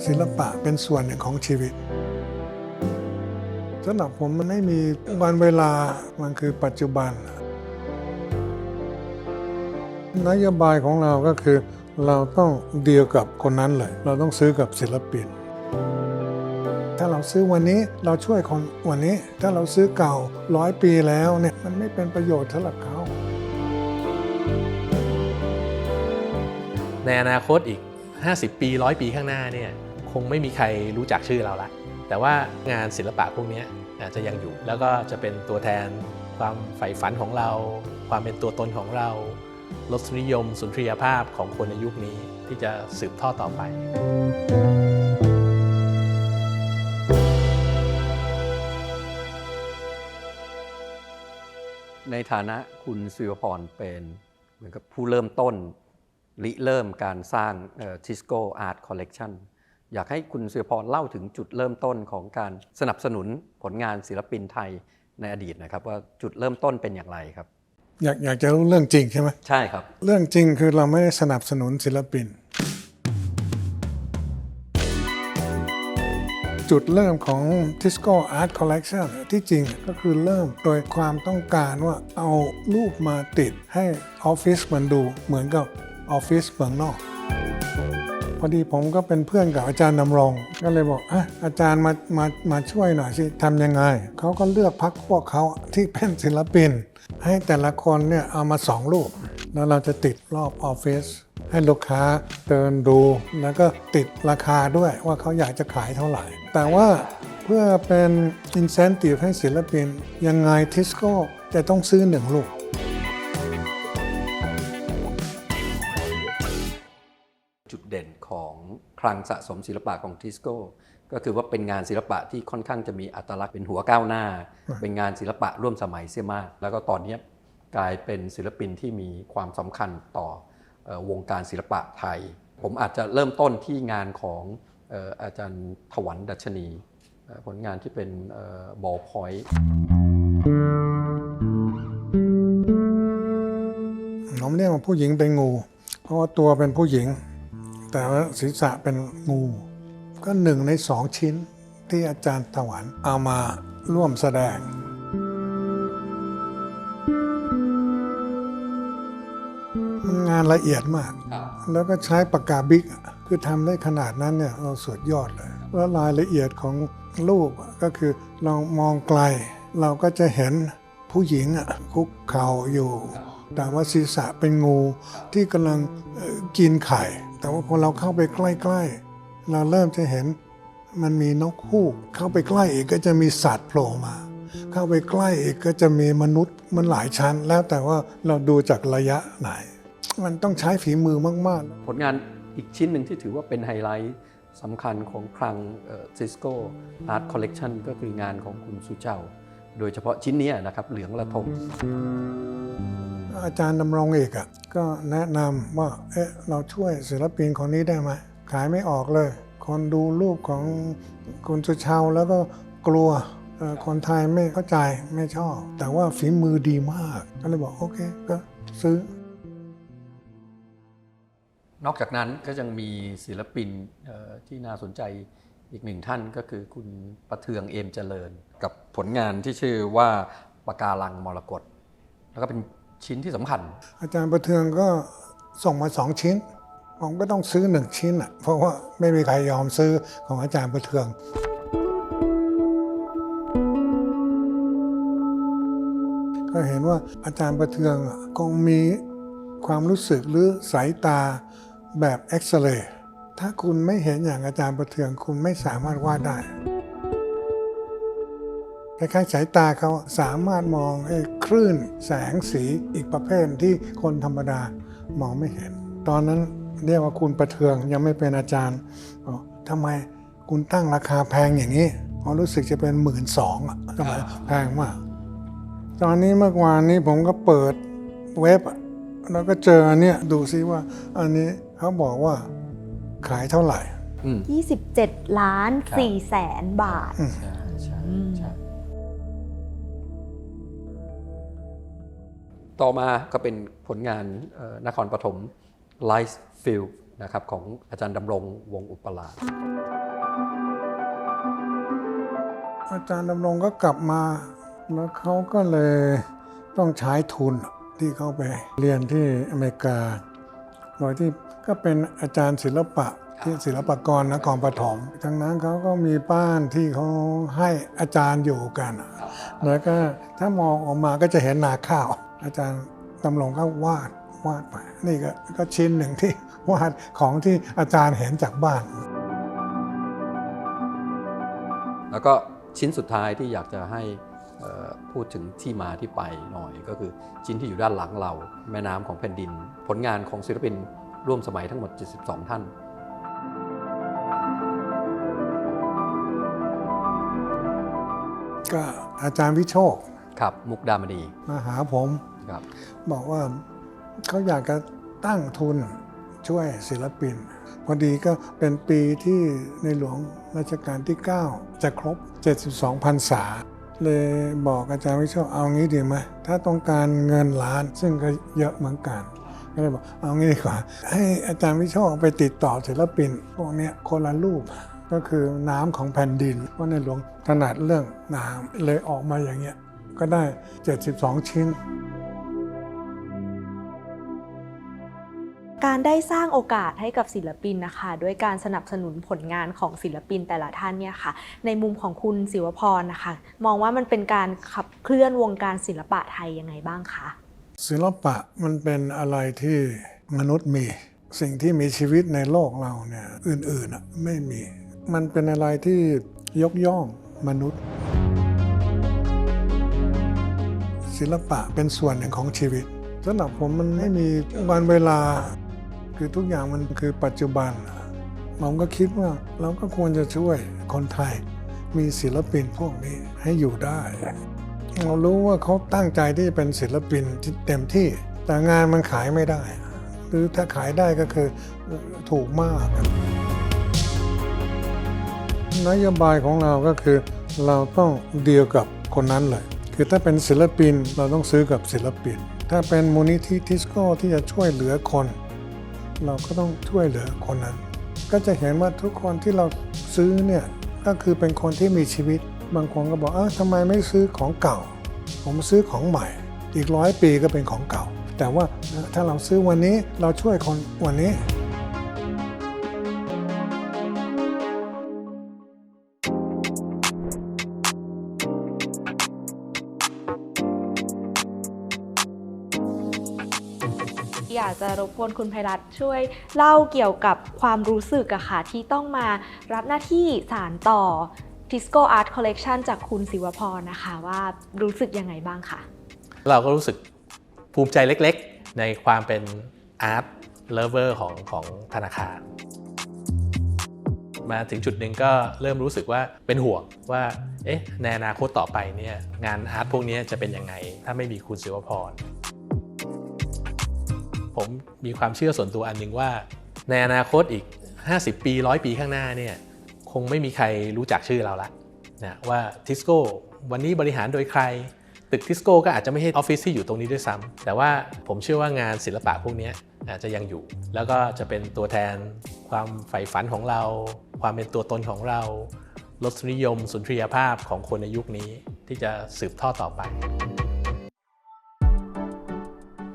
ศิลปะเป็นส่วนหนึ่งของชีวิตสำหรับผมมันไม่มีวันเวลามันคือปัจจุบันนโยบายของเราก็คือเราต้องเดียวกับคนนั้นเลยเราต้องซื้อกับศิลปินถ้าเราซื้อวันนี้เราช่วยคนวันนี้ถ้าเราซื้อเก่า100 ปีแล้วเนี่ยมันไม่เป็นประโยชน์สำหรับเขาในอนาคตอีก50 ปี100 ปีข้างหน้าเนี่ยคงไม่มีใครรู้จักชื่อเราละแต่ว่างานศิลปะพวกนี้อาจจะยังอยู่แล้วก็จะเป็นตัวแทนความใฝ่ฝันของเราความเป็นตัวตนของเรารสนิยมสุนทรียภาพของคนในยุคนี้ที่จะสืบทอดต่อไปในฐานะคุณศิวพรเป็นเหมือนกับผู้เริ่มต้นริเริ่มการสร้างTisco Art Collection อยากให้คุณศิวพรเล่าถึงจุดเริ่มต้นของการสนับสนุนผลงานศิลปินไทยในอดีตนะครับว่าจุดเริ่มต้นเป็นอย่างไรครับอยากจะรู้เรื่องจริงใช่ไหมใช่ครับเรื่องจริงคือเราไม่ได้สนับสนุนศิลปินจุดเริ่มของ Tisco Art Collection ที่จริงก็คือเริ่มโดยความต้องการว่าเอารูปมาติดให้ออฟฟิศมันดูเหมือนกับออฟฟิศเมืองนอกพอดีผมก็เป็นเพื่อนกับอาจารย์ดำรงก็เลยบอกอาจารย์มาช่วยหน่อยสิทำยังไงเขาก็เลือกพรรคพวกเขาที่เป็นศิลปินให้แต่ละคนเนี่ยเอามา2 รูปแล้วเราจะติดรอบออฟฟิศให้ลูกค้าเดินดูแล้วก็ติดราคาด้วยว่าเขาอยากจะขายเท่าไหร่แต่ว่าเพื่อเป็น incentive ให้ศิลปินยังไง Tisco จะต้องซื้อ1 รูปจุดเด่นของคลังสะสมศิลปะของ Tisco ก็คือว่าเป็นงานศิลปะที่ค่อนข้างจะมีอัตลักษณ์เป็นหัวก้าวหน้าเป็นงานศิลปะร่วมสมัยเสียมากแล้วก็ตอนนี้กลายเป็นศิลปินที่มีความสำคัญต่อวงการศิลปะไทยผมอาจจะเริ่มต้นที่งานของอาจารย์ถวันดัชนีผลงานที่เป็นบอลพอยต์ผมเรียกว่าผู้หญิงเป็นงูเพราะว่าตัวเป็นผู้หญิงแต่ว่าศีรษะเป็นงูก็1 ใน 2 ชิ้นที่อาจารย์ถวันเอามาร่วมแสดงงานละเอียดมากแล้วก็ใช้ปากกาบิ๊กคือทำได้ขนาดนั้นเนี่ยเราสุดยอดเลยแล้วรายละเอียดของรูปก็คือเรามองไกลเราก็จะเห็นผู้หญิงคุกเข่าอยู่แต่ว่าศีรษะเป็นงูที่กำลังกินไข่แต่ว่าพอเราเข้าไปใกล้ๆเราเริ่มจะเห็นมันมีนกฮูกเข้าไปใกล้อีกก็จะมีสัตว์โผล่มาเข้าไปใกล้อีกก็จะมีมนุษย์มันหลายชั้นแล้วแต่ว่าเราดูจากระยะไหนมันต้องใช้ฝีมือมากๆผลงานอีกชิ้นหนึ่งที่ถือว่าเป็นไฮไลท์สำคัญของคลังTisco Art Collection ก็คืองานของคุณสุเจ้าโดยเฉพาะชิ้นนี้นะครับเหลืองระทมอาจารย์ดำรงเอกก็แนะนำว่าเราช่วยศิลปินคนนี้ได้ไหมขายไม่ออกเลยคนดูรูปของคุณสุเจ้าแล้วก็กลัวคนไทยไม่เข้าใจไม่ชอบแต่ว่าฝีมือดีมากก็เลยบอกโอเคก็ซื้อนอกจากนั้นก็ยังมีศิลปินที่น่าสนใจอีก1 ท่านก็คือคุณประเทืองเอมเจริญกับผลงานที่ชื่อว่าปะการังมรกตแล้วก็เป็นชิ้นที่สำคัญอาจารย์ประเทืองก็ส่งมา2 ชิ้นผมก็ต้องซื้อ1 ชิ้นเพราะว่าไม่มีใครยอมซื้อของอาจารย์ประเทืองก็เห็นว่าอาจารย์ประเทืองคงมีความรู้สึกหรือสายตาแบบเอ็กซเรย์ถ้าคุณไม่เห็นอย่างอาจารย์ประเทืองคุณไม่สามารถวาดได้คล้ายๆสายตาเขาสามารถมองคลื่นแสงสีอีกประเภทที่คนธรรมดามองไม่เห็นตอนนั้นเรียกว่าคุณประเทืองยังไม่เป็นอาจารย์ทำไมคุณตั้งราคาแพงอย่างนี้เพราะรู้สึกจะเป็น12,000ทำไมแพงมากตอนนี้เมื่อวานนี้ผมก็เปิดเว็บแล้วก็เจออันนี้ดูซิว่าอันนี้เขาบอกว่าขายเท่าไหร่27,400,000 บาทใช่ต่อมาก็เป็นผลงานนครปฐม Life Field นะครับของอาจารย์ดำรงวงศ์อุปราช อาจารย์ดำรงก็กลับมาแล้วเขาก็เลยต้องใช้ทุนที่เขาไปเรียนที่อเมริกาโดยที่ก็เป็นอาจารย์ศิลปะที่ศิลปากรนครปฐมทั้งนั้นเขาก็มีบ้านที่เขาให้อาจารย์อยู่กันแล้วก็ถ้ามองออกมาก็จะเห็นนาข้าวอาจารย์ดำรงก็วาดไปนี่ก็ชิ้นหนึ่งที่วาดของที่อาจารย์เห็นจากบ้านแล้วก็ชิ้นสุดท้ายที่อยากจะให้พูดถึงที่มาที่ไปหน่อยก็คือชิ้นที่อยู่ด้านหลังเราแม่น้ำของแผ่นดินผลงานของศิลปินร่วมสมัยทั้งหมด72ท่านก็อาจารย์วิโชคครับมุกดามณีมาหาผมบอกว่าเขาอยากจะตั้งทุนช่วยศิลปินพอดีก็เป็นปีที่ในหลวงรัชกาลที่ 9 จะครบ 72 พรรษาเลยบอกอาจารย์วิโชคเอางี้ดีไหมถ้าต้องการเงินล้านซึ่งก็เยอะเหมือนกันก็เลยบอกเอางี้ดีกว่าให้อาจารย์วิโชคไปติดต่อศิลปินพวกนี้คนละรูปก็คือน้ำของแผ่นดินเพราะในหลวงถนัดเรื่องน้ำเลยออกมาอย่างเงี้ยก็ได้ 72 ชิ้นการได้สร้างโอกาสให้กับศิลปินนะคะด้วยการสนับสนุนผลงานของศิลปินแต่ละท่านเนี่ยค่ะในมุมของคุณศิวพรนะคะมองว่ามันเป็นการขับเคลื่อนวงการศิลปะไทยยังไงบ้างคะศิลปะมันเป็นอะไรที่มนุษย์มีสิ่งที่มีชีวิตในโลกเราเนี่ยอื่นๆไม่มีมันเป็นอะไรที่ยกย่องมนุษย์ศิลปะเป็นส่วนหนึ่งของชีวิตสำหรับผมมันไม่มีวันเวลาคือทุกอย่างมันคือปัจจุบันผมก็คิดว่าเราก็ควรจะช่วยคนไทยมีศิลปินพวกนี้ให้อยู่ได้เรารู้ว่าเขาตั้งใจที่เป็นศิลปินที่เต็มที่แต่งานมันขายไม่ได้หรือถ้าขายได้ก็คือถูกมากนโยบายของเราก็คือเราต้องเดียวกับคนนั้นเลยคือถ้าเป็นศิลปินเราต้องซื้อกับศิลปินถ้าเป็นมูลนิธิทิสโก้ที่จะช่วยเหลือคนเราก็ต้องช่วยเหลือคนนั้นก็จะเห็นว่าทุกคนที่เราซื้อเนี่ยก็คือเป็นคนที่มีชีวิตบางคนก็บอกทำไมไม่ซื้อของเก่าผมซื้อของใหม่อีก100 ปีก็เป็นของเก่าแต่ว่าถ้าเราซื้อวันนี้เราช่วยคนวันนี้อยากจะรบกวนคุณไพรัตน์ช่วยเล่าเกี่ยวกับความรู้สึกอะค่ะที่ต้องมารับหน้าที่สานต่อ Tisco Art Collection จากคุณศิวพรนะคะว่ารู้สึกยังไงบ้างคะเราก็รู้สึกภูมิใจเล็กๆในความเป็น Art Lover ของธนาคารมาถึงจุดหนึ่งก็เริ่มรู้สึกว่าเป็นห่วงว่าในอนาคตต่อไปเนี่ยงานอาร์ตพวกนี้จะเป็นยังไงถ้าไม่มีคุณศิวพรผมมีความเชื่อส่วนตัวอันหนึ่งว่าในอนาคตอีก50 ปี100 ปีข้างหน้าเนี่ยคงไม่มีใครรู้จักชื่อเราละนะว่าทิสโก้วันนี้บริหารโดยใครตึกทิสโก้ก็อาจจะไม่ใช่ออฟฟิศที่อยู่ตรงนี้ด้วยซ้ำแต่ว่าผมเชื่อว่างานศิลปะพวกนี้อาจจะยังอยู่แล้วก็จะเป็นตัวแทนความใฝ่ฝันของเราความเป็นตัวตนของเรารสนิยมสุนทรียภาพของคนในยุคนี้ที่จะสืบทอดต่อไป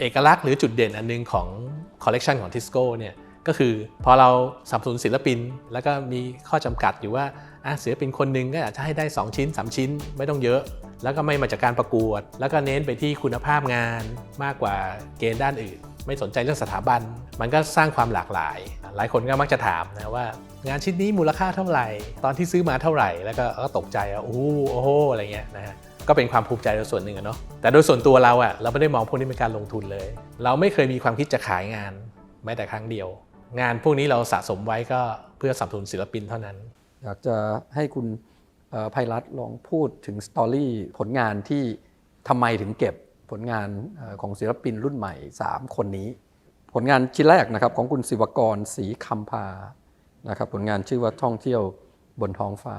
เอกลักษณ์หรือจุดเด่นอันนึงของคอลเลกชันของทิสโก้เนี่ยก็คือพอเราสนับสนุนศิลปินแล้วก็มีข้อจำกัดอยู่ว่าศิลปินคนหนึ่งก็อาจจะให้ได้2 ชิ้น 3 ชิ้นไม่ต้องเยอะแล้วก็ไม่มาจากการประกวดแล้วก็เน้นไปที่คุณภาพงานมากกว่าเกณฑ์ด้านอื่นไม่สนใจเรื่องสถาบันมันก็สร้างความหลากหลายหลายคนก็มักจะถามนะว่างานชิ้นนี้มูลค่าเท่าไหร่ตอนที่ซื้อมาเท่าไหร่แล้วก็ตกใจโอ้โหอะไรเงี้ยนะฮะก็เป็นความภูมิใจในส่วนหนึ่งเนาะแต่โดยส่วนตัวเราเราไม่ได้มองพวกนี้เป็นการลงทุนเลยเราไม่เคยมีความคิดจะขายงานแม้แต่ครั้งเดียวงานพวกนี้เราสะสมไว้ก็เพื่อสนับสนุนศิลปินเท่านั้นอยากจะให้คุณไพรัตน์ลองพูดถึงสตอรี่ผลงานที่ทำไมถึงเก็บผลงานของศิลปินรุ่นใหม่3 คนนี้ผลงานชิ้นแรกนะครับของคุณศิวกรศรีคำพานะครับผลงานชื่อว่าท่องเที่ยวบนท้องฟ้า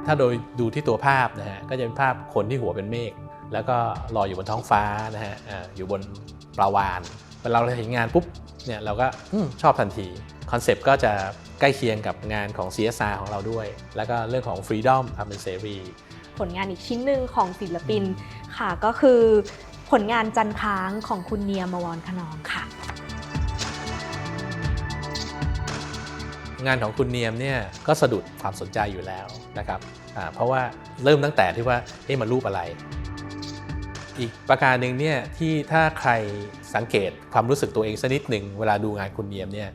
ถ้าโดยดูที่ตัวภาพนะฮะก็จะเป็นภาพคนที่หัวเป็นเมฆแล้วก็ลอยอยู่บนท้องฟ้านะฮะอยู่บนปลาวาฬเวลาเราเห็นงานปุ๊บ เนี่ยเราก็ชอบทันทีคอนเซปต์ก็จะใกล้เคียงกับงานของ CSR ของเราด้วยแล้วก็เรื่องของ Freedom ความเป็นเสรี ผลงานอีกชิ้นหนึ่งของศิลปินค่ะก็คือผลงานจันค้างของคุณเนียมวรขนองค่ะ งานของคุณเนียมเนี่ยก็สะดุดความสนใจอยู่แล้วนะครับเพราะว่าเริ่มตั้งแต่ที่ว่ามันรูปอะไรอีกประการหนึ่งเนี่ยที่ถ้าใครสังเกตความรู้สึกตัวเองสักนิดหนึ่งเวลาดูงานคุณเนียมเนี่ย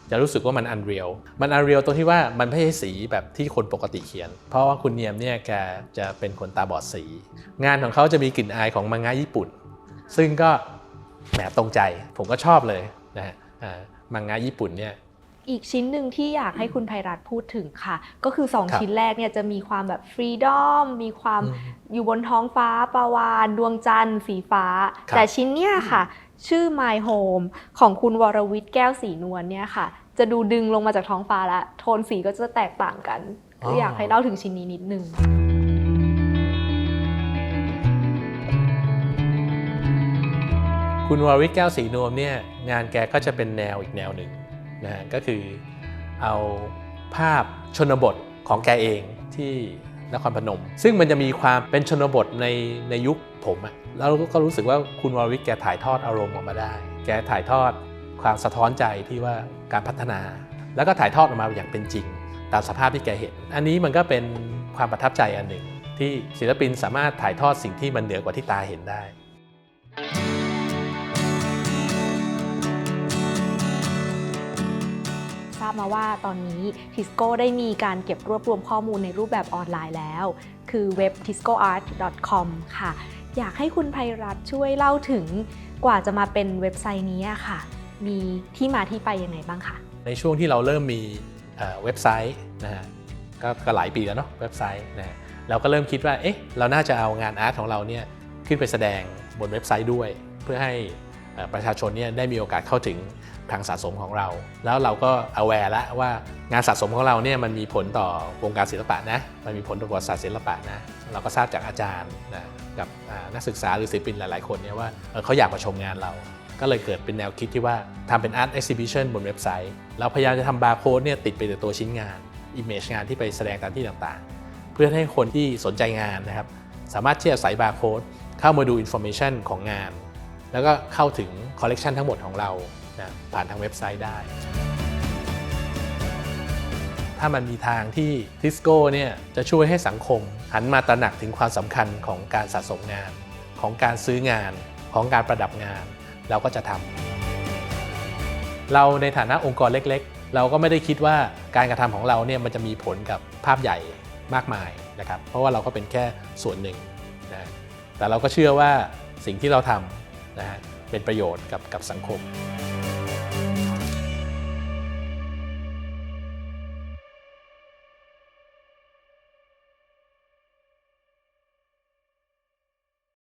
จะรู้สึกว่ามัน unreal ตรงที่ว่ามันไม่ใช่สีแบบที่คนปกติเขียนเพราะว่าคุณเนียมเนี่ยแกจะเป็นคนตาบอดสีงานของเขาจะมีกลิ่นอายของมังงะญี่ปุ่นซึ่งก็แหมตรงใจผมก็ชอบเลยนะฮะมังงะญี่ปุ่นเนี่ยอีกชิ้นหนึ่งที่อยากให้คุณไพรัตน์พูดถึงค่ะก็คือ2ชิ้นแรกเนี่ยจะมีความแบบฟรีดอมมีความอยู่บนท้องฟ้าปลาวาฬดวงจันทร์สีฟ้าแต่ชิ้นเนี้ยค่ะชื่อ My Home ของคุณวรวิทย์แก้วศรีนวลเนี่ยค่ะจะดูดึงลงมาจากท้องฟ้าแล้วโทนสีก็จะแตกต่างกันก็อยากให้เล่าถึงชิ้นนี้นิดนึงคุณวรวิทย์แก้วศรีนวลเนี่ยงานแกก็จะเป็นแนวอีกแนวหนึ่งนะก็คือเอาภาพชนบทของแกเองที่นครพนมซึ่งมันจะมีความเป็นชนบทในยุคผมอะแล้วก็รู้สึกว่าคุณวรวิทย์แกถ่ายทอดอารมณ์ออกมาได้แกถ่ายทอดความสะท้อนใจที่ว่าการพัฒนาแล้วก็ถ่ายทอดออกมาอย่างเป็นจริงตามสภาพที่แกเห็นอันนี้มันก็เป็นความประทับใจอันหนึ่งที่ศิลปินสามารถถ่ายทอดสิ่งที่มันเหนือกว่าที่ตาเห็นได้ทราบมาว่าตอนนี้ Tisco ได้มีการเก็บรวบรวมข้อมูลในรูปแบบออนไลน์แล้วคือเว็บ tiscoart.com ค่ะอยากให้คุณไพรัตน์ช่วยเล่าถึงกว่าจะมาเป็นเว็บไซต์นี้ค่ะมีที่มาที่ไปยังไงบ้างคะในช่วงที่เราเริ่มมีเว็บไซต์นะฮะก็หลายปีแล้วเนาะเว็บไซต์นะเราก็เริ่มคิดว่าเราน่าจะเอางานอาร์ตของเราเนี่ยขึ้นไปแสดงบนเว็บไซต์ด้วยเพื่อให้ประชาชนเนี่ยได้มีโอกาสเข้าถึงทางสะสมของเราแล้วเราก็ aware แล้วว่างานสะสมของเราเนี่ยมันมีผลต่อวงการศิลปะนะมันมีผลต่อประวัติศาสตร์ศิลปะนะเราก็ทราบจากอาจารย์นะกับนักศึกษาหรือศิลปินหลายๆคนเนี่ยว่าเขาอยากมาชมงานเราก็เลยเกิดเป็นแนวคิดที่ว่าทำเป็น Art Exhibition บนเว็บไซต์เราพยายามจะทำบาร์โค้ดเนี่ยติดไปในตัวชิ้นงาน Image งานที่ไปแสดงตามที่ต่างๆเพื่อให้คนที่สนใจงานนะครับสามารถที่จะใส่บาร์โค้ดเข้ามาดู Information ของงานแล้วก็เข้าถึงคอลเลกชันทั้งหมดของเรานะผ่านทางเว็บไซต์ได้ถ้ามันมีทางที่ Tisco เนี่ยจะช่วยให้สังคมหันมาตระหนักถึงความสำคัญของการสะสมงานของการซื้องานของการประดับงานเราก็จะทำเราในฐานะองค์กรเล็กๆเราก็ไม่ได้คิดว่าการกระทำของเราเนี่ยมันจะมีผลกับภาพใหญ่มากมายนะครับเพราะว่าเราก็เป็นแค่ส่วนหนึ่งนะแต่เราก็เชื่อว่าสิ่งที่เราทำนะเป็นประโยชน์กับสังคม